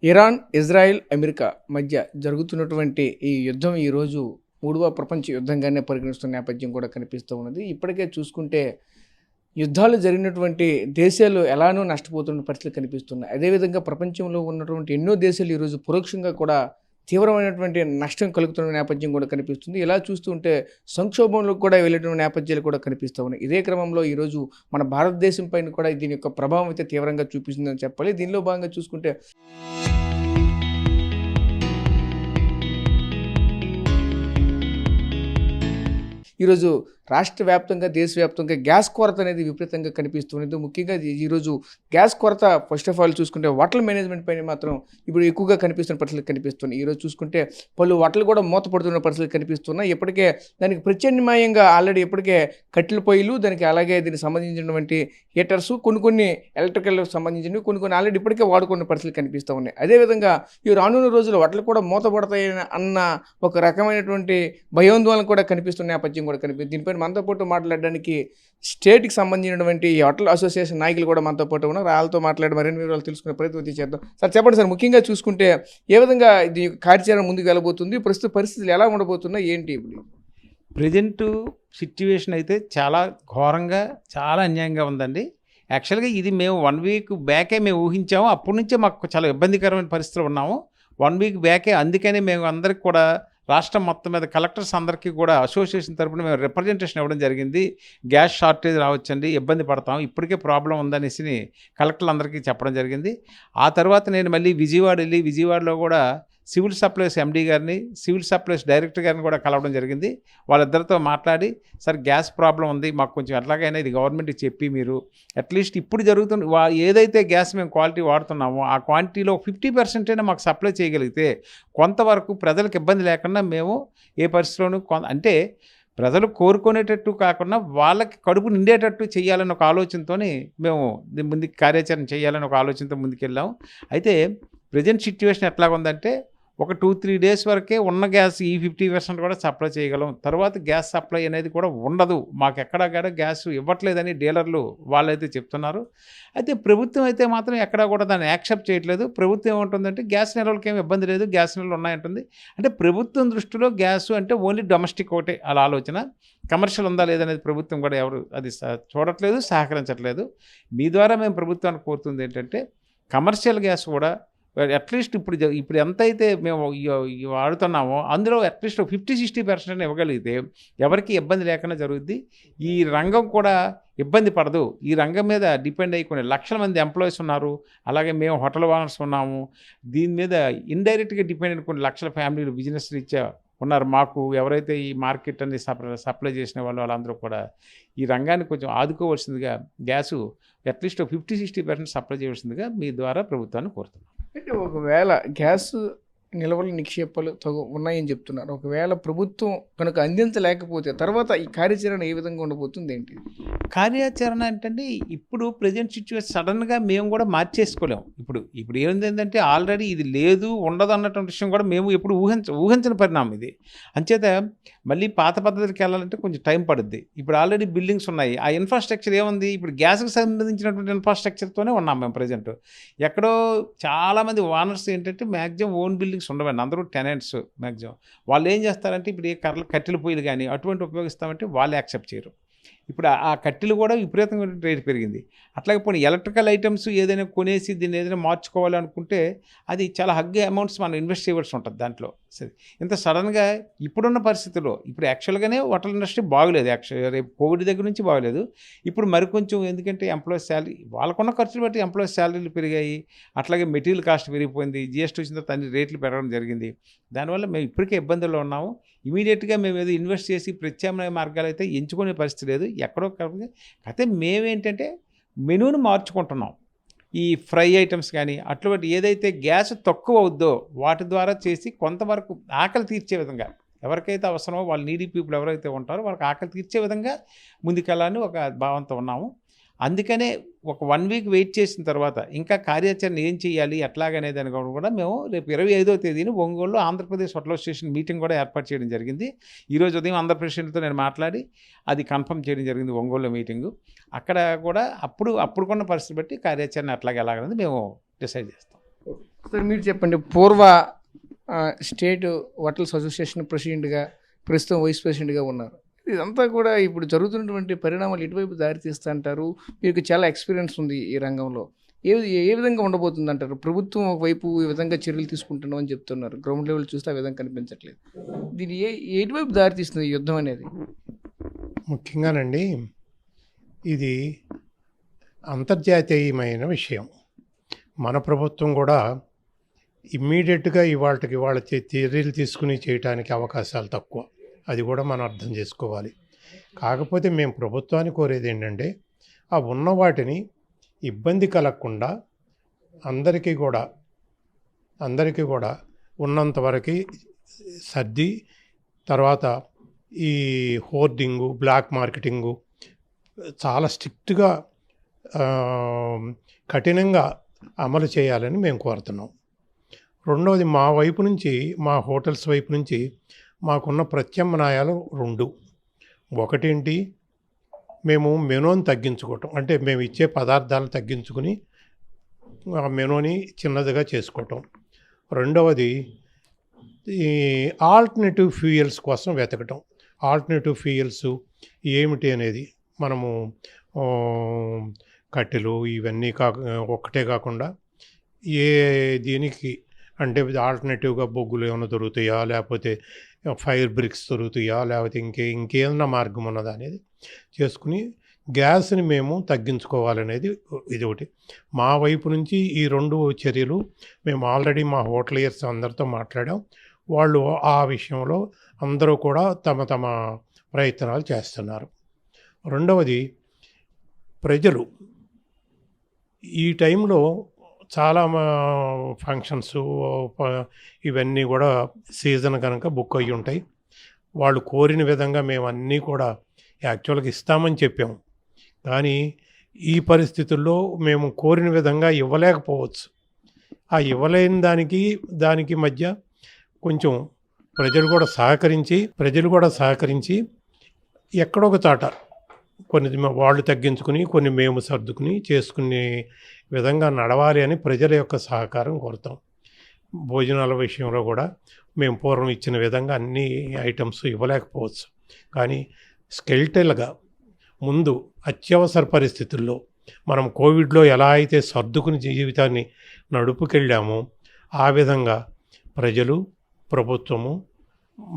Iran, Israel, America మధ్య జరుగుతున్నటువంటి ఈ యుద్ధం ఈరోజు మూడవ ప్రపంచ యుద్ధంగానే పరిగణిస్తున్న నేపథ్యం కూడా కనిపిస్తూ ఉన్నది. ఇప్పటికే చూసుకుంటే యుద్ధాలు జరిగినటువంటి దేశాలు ఎలానో నష్టపోతున్న పరిస్థితులు కనిపిస్తున్నాయి. అదేవిధంగా ప్రపంచంలో ఉన్నటువంటి ఎన్నో దేశాలు ఈరోజు పరోక్షంగా కూడా తీవ్రమైనటువంటి నష్టం కలుగుతున్న నేపథ్యం కూడా కనిపిస్తుంది. ఇలా చూస్తుంటే సంక్షోభంలోకి కూడా వెళ్ళేటువంటి నేపథ్యాలు కూడా కనిపిస్తూ ఉన్నాయి. ఇదే క్రమంలో ఈరోజు మన భారతదేశం పైన కూడా దీని యొక్క ప్రభావం అయితే తీవ్రంగా చూపిస్తుందని చెప్పాలి. దీనిలో భాగంగా చూసుకుంటే ఈరోజు రాష్ట్ర వ్యాప్తంగా దేశవ్యాప్తంగా గ్యాస్ కొరత అనేది విపరీతంగా కనిపిస్తున్నది. ముఖ్యంగా ఈరోజు గ్యాస్ కొరత ఫస్ట్ ఆఫ్ ఆల్ చూసుకుంటే హోటల్ మేనేజ్మెంట్ పైన మాత్రం ఇప్పుడు ఎక్కువగా కనిపిస్తున్న పరిస్థితులు కనిపిస్తున్నాయి. ఈరోజు చూసుకుంటే పలు హోటల్ కూడా మూతపడుతున్న పరిస్థితులు కనిపిస్తున్నాయి. ఇప్పటికే దానికి ప్రత్యామ్నాయంగా ఆల్రెడీ ఇప్పటికే కట్టెల పొయ్యిలు, దానికి అలాగే దీనికి సంబంధించినటువంటి హీటర్స్, కొన్ని ఎలక్ట్రికల్ సంబంధించినవి కొన్ని ఆల్రెడీ ఇప్పటికే వాడుకున్న పరిస్థితులు కనిపిస్తూ ఉన్నాయి. అదేవిధంగా ఈ రానున్న రోజుల్లో హోటల్ కూడా మూతపడతాయని అన్న ఒక రకమైనటువంటి భయోందోళన కూడా కనిపిస్తున్న నేపథ్యం కూడా కనిపిస్తుంది. దీనిపైన మనతో పాటు మాట్లాడడానికి స్టేట్కి సంబంధించినటువంటి హోటల్ అసోసియేషన్ నాయకులు కూడా మనతో పాటు ఉన్నారు. వాళ్ళతో మాట్లాడి మరిన్ని వివరాలు తెలుసుకునే ప్రయత్నం చేద్దాం. సార్ చెప్పండి సార్, ముఖ్యంగా చూసుకుంటే ఏ విధంగా ఇది కార్యాచరణ ముందుకు వెళ్ళబోతుంది, ప్రస్తుత పరిస్థితులు ఎలా ఉండబోతున్నాయి, ఏంటి ఇప్పుడు ప్రజెంట్ సిట్యువేషన్ అయితే చాలా ఘోరంగా, చాలా అన్యాయంగా ఉందండి. యాక్చువల్గా ఇది మేము 1 వీక్ బ్యాకే మేము ఊహించాము. అప్పటి నుంచే మాకు చాలా ఇబ్బందికరమైన పరిస్థితులు ఉన్నాము. 1 వీక్ బ్యాకే. అందుకనే మేము అందరికి కూడా రాష్ట్రం మొత్తం మీద కలెక్టర్స్ అందరికీ కూడా అసోసియేషన్ తరపున మేము రిప్రజెంటేషన్ ఇవ్వడం జరిగింది. గ్యాస్ షార్టేజ్ రావచ్చండి, ఇబ్బంది పడతాం, ఇప్పటికే ప్రాబ్లం ఉందనేసి కలెక్టర్లు అందరికీ చెప్పడం జరిగింది. ఆ తర్వాత నేను మళ్ళీ విజయవాడ వెళ్ళి విజయవాడలో కూడా సివిల్ సప్లైస్ ఎండీ గారిని, సివిల్ సప్లైస్ డైరెక్టర్ గారిని కూడా కలవడం జరిగింది. వాళ్ళిద్దరితో మాట్లాడి, సార్ గ్యాస్ ప్రాబ్లం ఉంది, మాకు కొంచెం ఎట్లాగైనా ఇది గవర్నమెంట్కి చెప్పి మీరు అట్లీస్ట్ ఇప్పుడు జరుగుతున్న ఏదైతే గ్యాస్ మేము క్వాలిటీ వాడుతున్నామో ఆ క్వాంటిటీలో 50% అయినా మాకు సప్లై చేయగలిగితే కొంతవరకు ప్రజలకు ఇబ్బంది లేకుండా మేము ఏ పరిస్థితిలోనూ అంటే ప్రజలు కోరుకునేటట్టు కాకుండా వాళ్ళకి కడుపు నిండేటట్టు చేయాలని ఒక ఆలోచనతోని మేము ముందుకు కార్యాచరణ చేయాలని ఒక ఆలోచనతో ముందుకెళ్ళాము. అయితే ప్రజెంట్ సిట్యువేషన్ ఎట్లాగుందంటే ఒక 2-3 డేస్ వరకే ఉన్న గ్యాస్ ఈ 50% కూడా సప్లై చేయగలం. తర్వాత గ్యాస్ సప్లై అనేది కూడా ఉండదు, మాకు ఎక్కడా గ్యాస్ ఇవ్వట్లేదని డీలర్లు వాళ్ళైతే చెప్తున్నారు. అయితే ప్రభుత్వం అయితే మాత్రం ఎక్కడా కూడా దాన్ని యాక్సెప్ట్ చేయట్లేదు. ప్రభుత్వం ఏముంటుందంటే గ్యాస్ నిల్వలకి ఏమి ఇబ్బంది లేదు, గ్యాస్ నిల్వలు ఉన్నాయంటుంది. అంటే ప్రభుత్వం దృష్టిలో గ్యాస్ అంటే ఓన్లీ డొమెస్టిక్ ఒకటే అలా ఆలోచన. కమర్షియల్ ఉందా లేదనేది ప్రభుత్వం కూడా ఎవరు అది చూడట్లేదు, సహకరించట్లేదు. మీ ద్వారా మేము ప్రభుత్వాన్ని కోరుతుంది ఏంటంటే కమర్షియల్ గ్యాస్ కూడా అట్లీస్ట్ ఇప్పుడు ఎంతైతే మేము వాడుతున్నామో అందులో అట్లీస్ట్ 50-60% ఇవ్వగలిగితే ఎవరికి ఇబ్బంది లేకుండా జరుగుద్ది. ఈ రంగం కూడా ఇబ్బంది పడదు. ఈ రంగం మీద డిపెండ్ అయ్యి కొన్ని లక్షల మంది ఎంప్లాయీస్ ఉన్నారు. అలాగే మేము హోటల్ ఓనర్స్ ఉన్నాము. దీని మీద ఇండైరెక్ట్గా డిపెండ్ అయిన కొన్ని లక్షల ఫ్యామిలీలు బిజినెస్ రీత్యా ఉన్నారు. మాకు ఎవరైతే ఈ మార్కెట్ అన్ని సప్లై చేసిన వాళ్ళందరూ కూడా ఈ రంగాన్ని కొంచెం ఆదుకోవాల్సిందిగా, గ్యాసు అట్లీస్ట్ 50-60% సప్లై చేయవలసిందిగా మీ ద్వారా ప్రభుత్వాన్ని కోరుతున్నాం. అంటే ఒకవేళ గ్యాస్ నిల్వల నిక్షేపాలు ఉన్నాయని చెప్తున్నారు. ఒకవేళ ప్రభుత్వం కనుక అందించలేకపోతే తర్వాత ఈ కార్యాచరణ ఏ విధంగా ఉండబోతుంది, ఏంటి కార్యాచరణ అంటే ఇప్పుడు ప్రజెంట్ సిచ్యువేషన్ సడన్గా మేము కూడా మార్చేసుకోలేము. ఇప్పుడు ఏంటంటే ఆల్రెడీ ఇది లేదు, ఉండదు అన్నటువంటి విషయం కూడా మేము ఎప్పుడు ఊహించని పరిణామం ఇది. అంచేత మళ్ళీ పాత పద్ధతికి వెళ్ళాలంటే కొంచెం టైం పడుద్ది. ఇప్పుడు ఆల్రెడీ బిల్డింగ్స్ ఉన్నాయి, ఆ ఇన్ఫ్రాస్ట్రక్చర్ ఏముంది, ఇప్పుడు గ్యాస్కి సంబంధించినటువంటి ఇన్ఫ్రాస్ట్రక్చర్తోనే ఉన్నాం మేము ప్రజెంట్. ఎక్కడో చాలామంది ఓనర్స్ ఏంటంటే మ్యాక్సిమం ఓన్ బిల్డింగ్స్ ఉండవండి, అందరూ టెనెంట్స్ మ్యాక్సిమం. వాళ్ళు ఏం చేస్తారంటే ఇప్పుడు ఏ కట్టెల పొయ్యిలు కానీ అటువంటి ఉపయోగిస్తామంటే వాళ్ళు యాక్సెప్ట్ చేయరు. ఇప్పుడు ఆ కట్టెలు కూడా విపరీతంగా రేటు పెరిగింది. అట్లాగే పోనీ ఎలక్ట్రికల్ ఐటమ్స్ ఏదైనా కొనేసి దీన్ని ఏదైనా మార్చుకోవాలి అనుకుంటే అది చాలా హగ్ అమౌంట్స్ మనం ఇన్వెస్ట్ చేయవలసి ఉంటుంది దాంట్లో. సరే, ఇంత సడన్గా ఇప్పుడున్న పరిస్థితుల్లో ఇప్పుడు యాక్చువల్గానే హోటల్ ఇండస్ట్రీ బాగలేదు. రేపు కోవిడ్ దగ్గర నుంచి బాగలేదు. ఇప్పుడు మరికొంచెం ఎందుకంటే ఎంప్లాయీస్ శాలరీ వాళ్ళకున్న ఖర్చులు బట్టి ఎంప్లాయీస్ శాలరీలు పెరిగాయి. అట్లాగే మెటీరియల్ కాస్ట్ పెరిగిపోయింది. జిఎస్టీ వచ్చిన తర్వాత అన్ని రేట్లు పెరగడం జరిగింది. దానివల్ల మేము ఇప్పటికే ఇబ్బందుల్లో ఉన్నాము. ఇమీడియట్గా మేము ఏదో ఇన్వెస్ట్ చేసి ప్రత్యామ్నాయ మార్గాలు అయితే ఎంచుకునే పరిస్థితి లేదు. ఎక్కడో కాకపోతే మేమేంటంటే మెనూని మార్చుకుంటున్నాం. ఈ ఫ్రై ఐటమ్స్ కానీ అటువంటి ఏదైతే గ్యాస్ తక్కువ అవుద్దో వాటి ద్వారా చేసి కొంతవరకు ఆకలి తీర్చే విధంగా, ఎవరికైతే అవసరమో వాళ్ళు నీడీ పీపుల్ ఎవరైతే ఉంటారో వాళ్ళకి ఆకలి తీర్చే విధంగా ముందుకెళ్ళాలని ఒక భావంతో ఉన్నాము. అందుకనే ఒక 1 వీక్ వెయిట్ చేసిన తర్వాత ఇంకా కార్యాచరణ ఏం చేయాలి ఎట్లాగనే దాని కూడా మేము రేపు 25వ తేదీన ఒంగోలులో ఆంధ్రప్రదేశ్ హోటల్ అసోసియేషన్ మీటింగ్ కూడా ఏర్పాటు చేయడం జరిగింది. ఈరోజు ఉదయం ఆంధ్ర ప్రెసిడెంట్తో నేను మాట్లాడి అది కన్ఫర్మ్ చేయడం జరిగింది ఒంగోలులో మీటింగు. అక్కడ కూడా అప్పుడుకున్న పరిస్థితి బట్టి కార్యాచరణ ఎలాగనేది మేము డిసైడ్ చేస్తాం. సార్ మీరు చెప్పండి, పూర్వ స్టేట్ హోటల్స్ అసోసియేషన్ ప్రెసిడెంట్గా, ప్రస్తుతం వైస్ ప్రెసిడెంట్గా ఉన్నారు. ఇదంతా కూడా ఇప్పుడు జరుగుతున్నటువంటి పరిణామాలు ఎటువైపు దారితీస్తా అంటారు? మీకు చాలా ఎక్స్పీరియన్స్ ఉంది ఈ రంగంలో. ఏ విధంగా ఉండబోతుంది అంటారు? ప్రభుత్వం ఒకవైపు ఈ విధంగా చర్యలు తీసుకుంటున్నాం అని చెప్తున్నారు, గ్రౌండ్ లెవెల్ చూస్తే ఆ విధంగా కనిపించట్లేదు. దీన్ని ఎటువైపు దారితీస్తుంది ఈ యుద్ధం అనేది? ముఖ్యంగానండి, ఇది అంతర్జాతీయమైన విషయం. మన ప్రభుత్వం కూడా ఇమ్మీడియట్గా ఇవాళకి వాళ్ళ చర్యలు తీసుకుని చేయడానికి అవకాశాలు తక్కువ. అది కూడా మనం అర్థం చేసుకోవాలి. కాకపోతే మేము ప్రభుత్వాన్ని కోరేది ఏంటంటే, ఆ ఉన్న వాటిని ఇబ్బంది కలగకుండా అందరికీ కూడా ఉన్నంతవరకు సర్ది, తర్వాత ఈ హోర్డింగు, బ్లాక్ మార్కెటింగు చాలా స్ట్రిక్ట్గా కఠినంగా అమలు చేయాలని మేము కోరుతున్నాం. రెండవది, మా వైపు నుంచి, మా హోటల్స్ వైపు నుంచి మాకున్న ప్రత్యామ్నాయాలు 2. ఒకటేంటి, మేము మెనూని తగ్గించుకోవటం, అంటే మేము ఇచ్చే పదార్థాలను తగ్గించుకుని ఆ మెనూని చిన్నదిగా చేసుకోవటం. రెండవది, ఈ ఆల్టర్నేటివ్ ఫ్యూయల్స్ కోసం వెతకటం. ఆల్టర్నేటివ్ ఫ్యూయల్స్ ఏమిటి అనేది మనము కట్టెలు ఇవన్నీ ఒక్కటే కాకుండా దీనికి అంటే ఆల్టర్నేటివ్గా బొగ్గులు ఏమైనా దొరుకుతాయా, లేకపోతే ఫైర్ బ్రిక్స్ దొరుకుతాయా, లేకపోతే ఇంకేమైనా మార్గం ఉన్నదా అనేది చేసుకుని గ్యాస్ని మేము తగ్గించుకోవాలనేది ఇది ఒకటి. మా వైపు నుంచి ఈ 2 చర్యలు మేము ఆల్రెడీ మా హోటలియర్స్ అందరితో మాట్లాడాం. వాళ్ళు ఆ విషయంలో అందరూ కూడా తమ ప్రయత్నాలు చేస్తున్నారు. రెండవది, ప్రజలు ఈ టైంలో చాలా ఫంక్షన్స్ ఇవన్నీ కూడా సీజన్ కనుక బుక్ అయ్యి ఉంటాయి. వాళ్ళు కోరిన విధంగా మేము అన్నీ కూడా యాక్చువల్గా ఇస్తామని చెప్పాము. కానీ ఈ పరిస్థితుల్లో మేము కోరిన విధంగా ఇవ్వలేకపోవచ్చు. ఆ ఇవ్వలేని దానికి మధ్య కొంచెం ప్రజలు కూడా సహకరించి ఎక్కడొక చాట కొన్ని వాళ్ళు తగ్గించుకుని, కొన్ని మేము సర్దుకుని చేసుకునే విధంగా నడవాలి అని ప్రజల యొక్క సహకారం కోరుతాం. భోజనాల విషయంలో కూడా మేము పూర్వం ఇచ్చిన విధంగా అన్ని ఐటమ్స్ ఇవ్వలేకపోవచ్చు. కానీ స్కెల్టల్గా ముందు అత్యవసర పరిస్థితుల్లో మనం కోవిడ్లో ఎలా అయితే సర్దుకుని జీవితాన్ని నడుపుకెళ్ళామో ఆ విధంగా ప్రజలు, ప్రభుత్వము,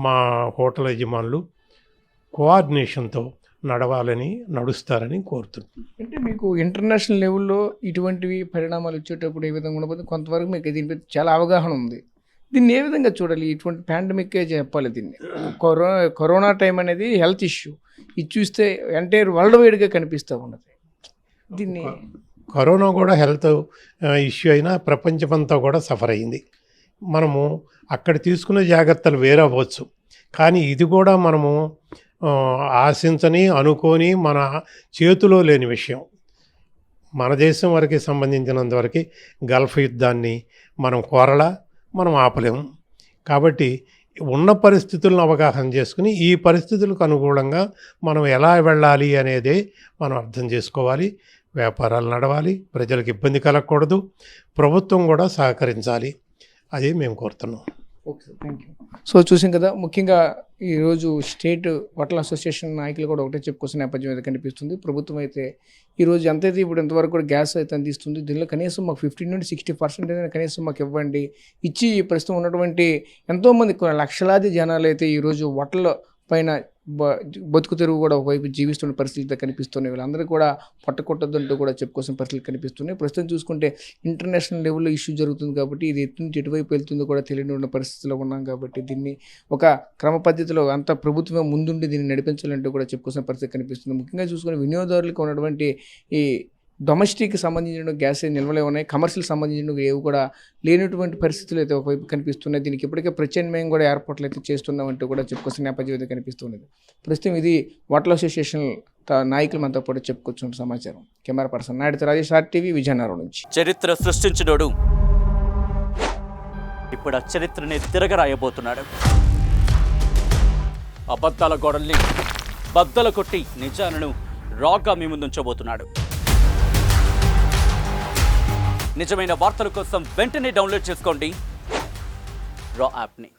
మా హోటల్ యజమానులు కోఆర్డినేషన్తో నడుస్తారని కోరుతున్నాను. అంటే మీకు ఇంటర్నేషనల్ లెవెల్లో ఇటువంటివి పరిణామాలు వచ్చేటప్పుడు ఏ విధంగా ఉండబోతుంది? కొంతవరకు మీకు దీనిపై చాలా అవగాహన ఉంది. దీన్ని ఏ విధంగా చూడాలి? ఇటువంటి పాండమిక్కే చెప్పాలి దీన్ని. కరోనా టైం అనేది హెల్త్ ఇష్యూ. ఇది చూస్తే ఎంటైర్ వరల్డ్ వైడ్గా కనిపిస్తూ ఉన్నది. దీన్ని కరోనా కూడా హెల్త్ ఇష్యూ అయినా ప్రపంచమంతా కూడా సఫర్ అయింది. మనము అక్కడ తీసుకునే జాగ్రత్తలు వేరే అవ్వచ్చు, కానీ ఇది కూడా మనము ఆశించని, అనుకోని, మన చేతిలో లేని విషయం. మన దేశం వరకు సంబంధించినంతవరకు గల్ఫ్ యుద్ధాన్ని మనం ఆపలేము. కాబట్టి ఉన్న పరిస్థితులను అవగాహన చేసుకుని ఈ పరిస్థితులకు అనుగుణంగా మనం ఎలా వెళ్ళాలి అనేది మనం అర్థం చేసుకోవాలి. వ్యాపారాలు నడవాలి, ప్రజలకు ఇబ్బంది కలగకూడదు, ప్రభుత్వం కూడా సహకరించాలి. అదే మేము కోరుతున్నాం. Okay sir, thank you. So చూసాం కదా, ముఖ్యంగా ఈరోజు స్టేట్ హోటల్ అసోసియేషన్ నాయకులు కూడా ఒకటే చెప్పుకోవాల్సిన నేపథ్యం అయితే కనిపిస్తుంది. ప్రభుత్వం అయితే ఈరోజు ఎంతైతే ఇప్పుడు ఇంతవరకు కూడా గ్యాస్ అయితే అందిస్తుంది, దీనిలో కనీసం మాకు 15 నుండి 60% అయినా కనీసం మాకు ఇవ్వండి. ఇచ్చి ప్రస్తుతం ఉన్నటువంటి ఎంతోమంది లక్షలాది జనాలు అయితే ఈరోజు హోటల్ పైన బతుకు తెరువు కూడా ఒకవైపు జీవిస్తున్న పరిస్థితి కనిపిస్తున్నాయి. వీళ్ళందరూ కూడా పట్టకొట్టద్దంటూ కూడా చెప్పుకోవాల్సిన పరిస్థితులు కనిపిస్తున్నాయి. ప్రస్తుతం చూసుకుంటే ఇంటర్నేషనల్ లెవెల్లో ఇష్యూ జరుగుతుంది కాబట్టి ఇది ఎటువైపు వెళ్తుందో కూడా తెలియని ఉన్న పరిస్థితిలో ఉన్నాం. కాబట్టి దీన్ని ఒక క్రమ పద్ధతిలో అంత ప్రభుత్వమే ముందుండి దీన్ని నడిపించాలంటూ కూడా చెప్పుకోవాల్సిన పరిస్థితి కనిపిస్తుంది. ముఖ్యంగా చూసుకుని వినియోగదారులకు ఉన్నటువంటి ఈ డొమెస్టిక్కి సంబంధించిన గ్యాస్ నిల్వలే ఉన్నాయి, కమర్షియల్ సంబంధించిన ఏవి కూడా లేనటువంటి పరిస్థితులు అయితే ఒకవైపు కనిపిస్తున్నాయి. దీనికి ఇప్పటికే ప్రత్యామ్నాయం కూడా ఏర్పాట్లు అయితే చేస్తున్నామంటూ కూడా చెప్పుకోవాల్సిన నేపథ్యం అయితే కనిపిస్తున్నది. ప్రస్తుతం ఇది హోటల్ అసోసియేషన్ నాయకులు మనతో పాటు చెప్పుకొచ్చిన సమాచారం. కెమెరా పర్సన్ నాయుడుతో రాజేష్, RTV, విజయనగరం నుంచి. చరిత్ర సృష్టించినోడు ఇప్పుడు ఆ చరిత్రని తిరగరాయబోతున్నాడు. అబద్ధాల గోడల్ని బద్దలు కొట్టి నిజాలను రాగా మీ ముందుంచబోతున్నాడు. నిజమైన వార్తల కోసం వెంటనే డౌన్లోడ్ చేసుకోండి రా యాప్ని.